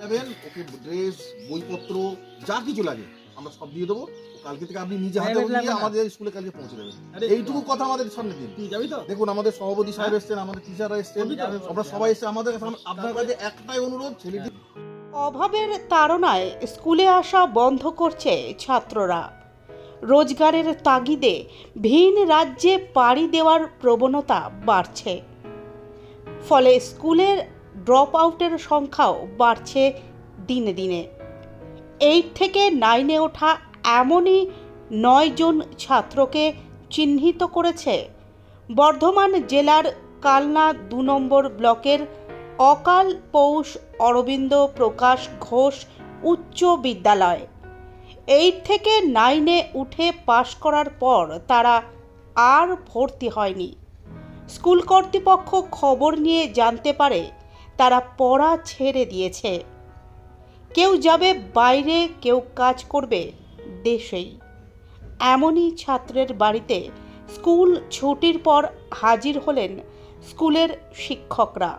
যাবেন, ওকে ড্রেস, বইপত্র যা কিছু লাগে আমরা সব দিয়ে দেবো। কালকে থেকে আপনি নিজে হাতে নিয়ে আমাদের স্কুলে কালকে পৌঁছে দেবেন। এইটুকু কথা আমাদের সামনে দিন। দেখুন আমাদের সভাপতি সাহেব এসছেন, আমাদের টিচাররা এসছেন, আমরা সবাই এসছে। আমাদের আপনার কাছে একটাই অনুরোধ, ছেলেটি অভাবের তাড়নায় স্কুলে আসা বন্ধ করছে ছাত্ররা। রোজগারের তাগিদে ভিন রাজ্যে পাড়ি দেওয়ার প্রবণতা বাড়ছে, ফলে স্কুলের ড্রপ আউটের সংখ্যাও বাড়ছে দিনে দিনে। 8 থেকে 9-এ ওঠা এমনই 9 জন ছাত্রকে চিহ্নিত করেছে বর্ধমান জেলার কালনা 2 নম্বর ব্লকের অকাল পৌষ অরবিন্দ প্রকাশ ঘোষ উচ্চ বিদ্যালয়। 8 থেকে 9-এ উঠে পাশ করার পর তারা আর ভর্তি হয়নি। স্কুল কর্তৃপক্ষ খবর নিয়ে জানতে পারে তারা পড়া ছেড়ে দিয়েছে। কেউ যাবে বাইরে, কেউ কাজ করবে দেশেই। এমনই ছাত্রের বাড়িতে স্কুল ছুটির পর হাজির হলেন স্কুলের শিক্ষকরা।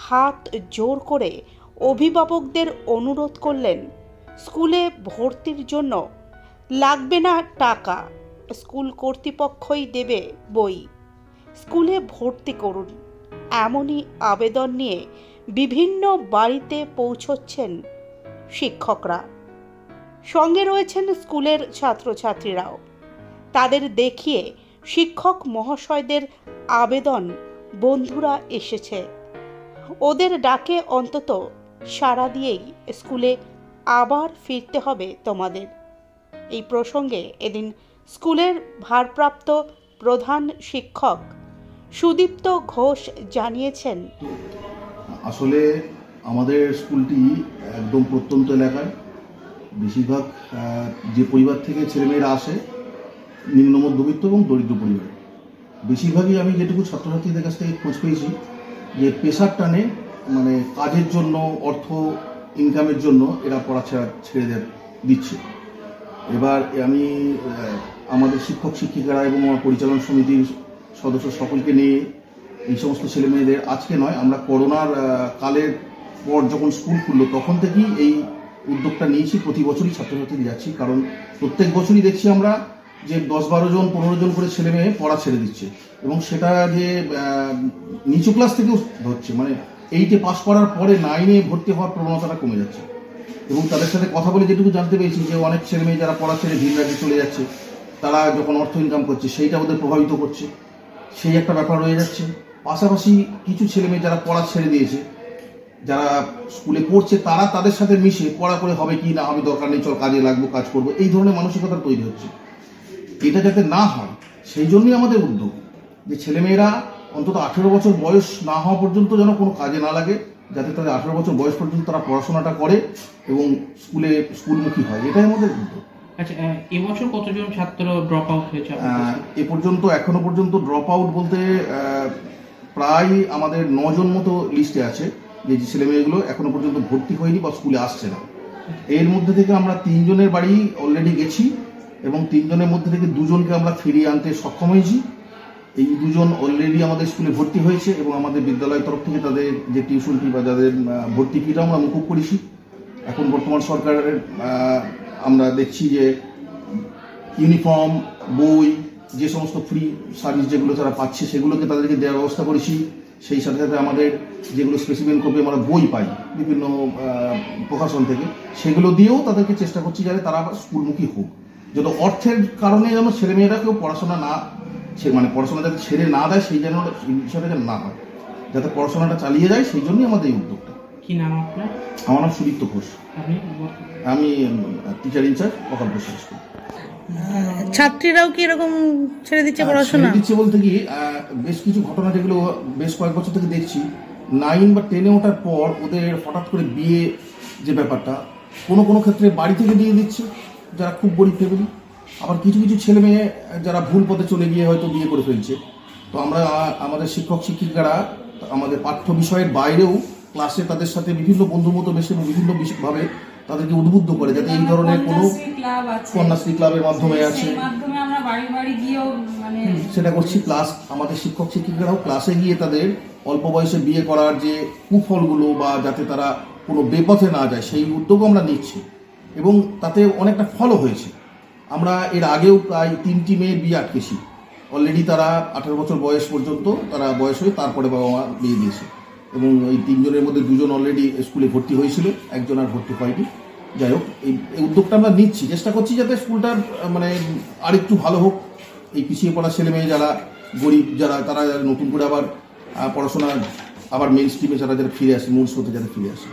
হাত জোর করে অভিভাবকদের অনুরোধ করলেন স্কুলে ভর্তির জন্য লাগবে না টাকা, স্কুল কর্তৃপক্ষই দেবে বই, স্কুলে ভর্তি করুন। এমনই আবেদন নিয়ে বিভিন্ন বাড়িতে পৌঁছচ্ছেন শিক্ষকরা। সঙ্গে রয়েছেন স্কুলের ছাত্রছাত্রীরাও। তাদের দেখিয়ে শিক্ষক মহাশয়দের আবেদন বন্ধুরা এসেছে, ওদের ডাকে অন্তত সাড়া দিয়েই স্কুলে আবার ফিরতে হবে তোমাদের। এই প্রসঙ্গে এদিন স্কুলের ভারপ্রাপ্ত প্রধান শিক্ষক সুদীপ্ত ঘোষ জানিয়েছেন, আসলে আমাদের স্কুলটি একদম প্রত্যন্ত এলাকায়। বেশিরভাগ যে পরিবার থেকে ছেলেমেয়েরা আসে নিম্ন মধ্যবিত্ত এবং দরিদ্র পরিবারে। বেশিরভাগই আমি যেটুকু ছাত্রছাত্রীদের কাছ থেকে খোঁজ পেয়েছি যে পেশার টানে, মানে কাজের জন্য, অর্থ ইনকামের জন্য এরা পড়া ছেড়ে দিচ্ছে। এবার আমি আমাদের শিক্ষক শিক্ষিকারা এবং আমার পরিচালন সমিতির সদস্য সকলকে নিয়ে এই সমস্ত ছেলেমেয়েদের, আজকে নয়, আমরা করোনার কালের পর যখন স্কুল খুললো তখন থেকেই এই উদ্যোগটা নিয়েছি। প্রতি বছরই ছাত্রছাত্রী যাচ্ছি, কারণ প্রত্যেক বছরই দেখছি আমরা যে 10-12 জন 15 জন করে ছেলে মেয়ে পড়া ছেড়ে দিচ্ছে, এবং সেটা যে নিচু ক্লাস থেকেও হচ্ছে, মানে 8-এ পাস করার পরে 9-এ ভর্তি হওয়ার প্রবণতাটা কমে যাচ্ছে। এবং তাদের সাথে কথা বলে যেটুকু জানতে পেরেছি যে অনেক ছেলে মেয়ে যারা পড়া ছেড়ে ভিন রাজ্যে চলে যাচ্ছে, তারা যখন অর্থ ইনকাম করছে সেইটা ওদের প্রভাবিত করছে, সেই একটা ব্যাপার রয়ে যাচ্ছে। পাশাপাশি কিছু ছেলে মেয়ে যারা পড়া ছেড়ে দিয়েছে, যারা স্কুলে পড়ছে, তারা তাদের সাথে মিশে পড়া করে হবে কি না, আমি দরকার নেই, চল কাজে লাগবো, কাজ করবো, এই ধরনের মানসিকতা তৈরি হচ্ছে। এটা যাতে না হয় সেই জন্যই আমাদের উদ্যোগ যে ছেলেমেয়েরা অন্তত 18 বছর বয়স না হওয়া পর্যন্ত যেন কোনো কাজে না লাগে, যাতে তাদের 18 বছর বয়স পর্যন্ত তারা পড়াশোনাটা করে এবং স্কুলমুখী হয়, এটাই আমাদের উদ্যোগ। আচ্ছা, এবছর কতজন ছাত্র ড্রপ আউট হয়েছে? এখনো পর্যন্ত ড্রপ আউট বলতে প্রায় আমাদের 9 জন মতো লিস্টে আছে, যে ছেলেমেয়েগুলো এখনো পর্যন্ত ভর্তি হয়নি বা স্কুলে আসছে না। এর মধ্যে থেকে আমরা 3 জনের বাড়ি অলরেডি গেছি, এবং 3 জনের মধ্যে থেকে 2 জনকে আমরা ফিরিয়ে আনতে সক্ষম হয়েছি। এই 2 জন অলরেডি আমাদের স্কুলে ভর্তি হয়েছে, এবং আমাদের বিদ্যালয়ের তরফ থেকে তাদের যে টিউশন ফি বা যাদের ভর্তি ফিটা আমরা মুকুব করেছি। এখন বর্তমান সরকারের আমরা দেখছি যে ইউনিফর্ম, বই, যে সমস্ত ফ্রি সার্ভিস যেগুলো তারা পাচ্ছে সেগুলোকে তাদেরকে দেওয়ার ব্যবস্থা করেছি। সেই সাথে সাথে আমাদের যেগুলো স্পেসিমেন কপি আমরা বই পাই বিভিন্ন প্রশাসন থেকে, সেগুলো দিয়েও তাদেরকে চেষ্টা করছি যাতে তারা স্কুলমুখী হোক। যত অর্থের কারণে যেন ছেলেমেয়েরা কেউ পড়াশোনা না, মানে পড়াশোনা যাতে ছেড়ে না দেয়, সেই জন্য বিষয়টা যেন না হয়, যাতে পড়াশোনাটা চালিয়ে যায়, সেই জন্যই আমাদের এই উদ্যোগটা। কি নাম আপনার? আমার নাম সুদীপ্ত ঘোষ, আমি টিচার ইনচার্জ অকাল পৌষ স্কুল। ছাত্রীরাও কি এরকম ছেড়ে দিচ্ছে পড়াশোনা? ছেড়ে দিচ্ছে বলতে কি, বেশ কিছু ঘটনা যেগুলো বেশ কয়েক বছর থেকে দেখছি, 9 বা 10-এ ওঠার পর ওদের হঠাৎ করে বিয়ে, যে ব্যাপারটা কোনো ক্ষেত্রে বাড়ি থেকে দিয়ে দিচ্ছে যারা খুব গরিব ফ্যামিলি, আবার কিছু কিছু ছেলে মেয়ে যারা ভুল পথে চলে গিয়ে হয়তো বিয়ে করে ফেলছে। তো আমরা আমাদের শিক্ষক শিক্ষিকারা আমাদের পাঠ্য বিষয়ের বাইরেও ক্লাসে তাদের সাথে বিভিন্ন বন্ধুর মতো বেশি বিভিন্ন ভাবে তাদেরকে উদ্বুদ্ধ করে, যাতে এই ধরনের কোনো কন্যাশ্রী ক্লাবের মাধ্যমে আছে, সেটা করছি। প্লাস আমাদের শিক্ষক শিক্ষিকারাও ক্লাসে গিয়ে তাদের অল্প বয়সে বিয়ে করার যে কুফলগুলো, বা যাতে তারা কোনো বেপথে না যায় সেই উদ্যোগও আমরা নিচ্ছি এবং তাতে অনেকটা ফলও হয়েছে। আমরা এর আগেও প্রায় 3টি মেয়ের বিয়ে আটকেছি। অলরেডি তারা 18 বছর বয়স পর্যন্ত তারা বয়স হয়ে তারপরে বাবা মা বিয়ে দিয়েছে এবং এই 3 জনের মধ্যে 2 জন অলরেডি স্কুলে ভর্তি হয়েছিল, একজন আর ভর্তি হয়নি। যাই হোক, এই উদ্যোগটা আমরা নিচ্ছি, চেষ্টা করছি যাতে স্কুলটার মানে আরেকটু ভালো হোক। এই পিছিয়ে পড়া ছেলে মেয়ে যারা গরিব, যারা তারা নতুন করে আবার পড়াশোনা আবার মেইন স্ট্রিমে যারা ফিরে আসে, মূল স্রোতে যারা ফিরে আসে।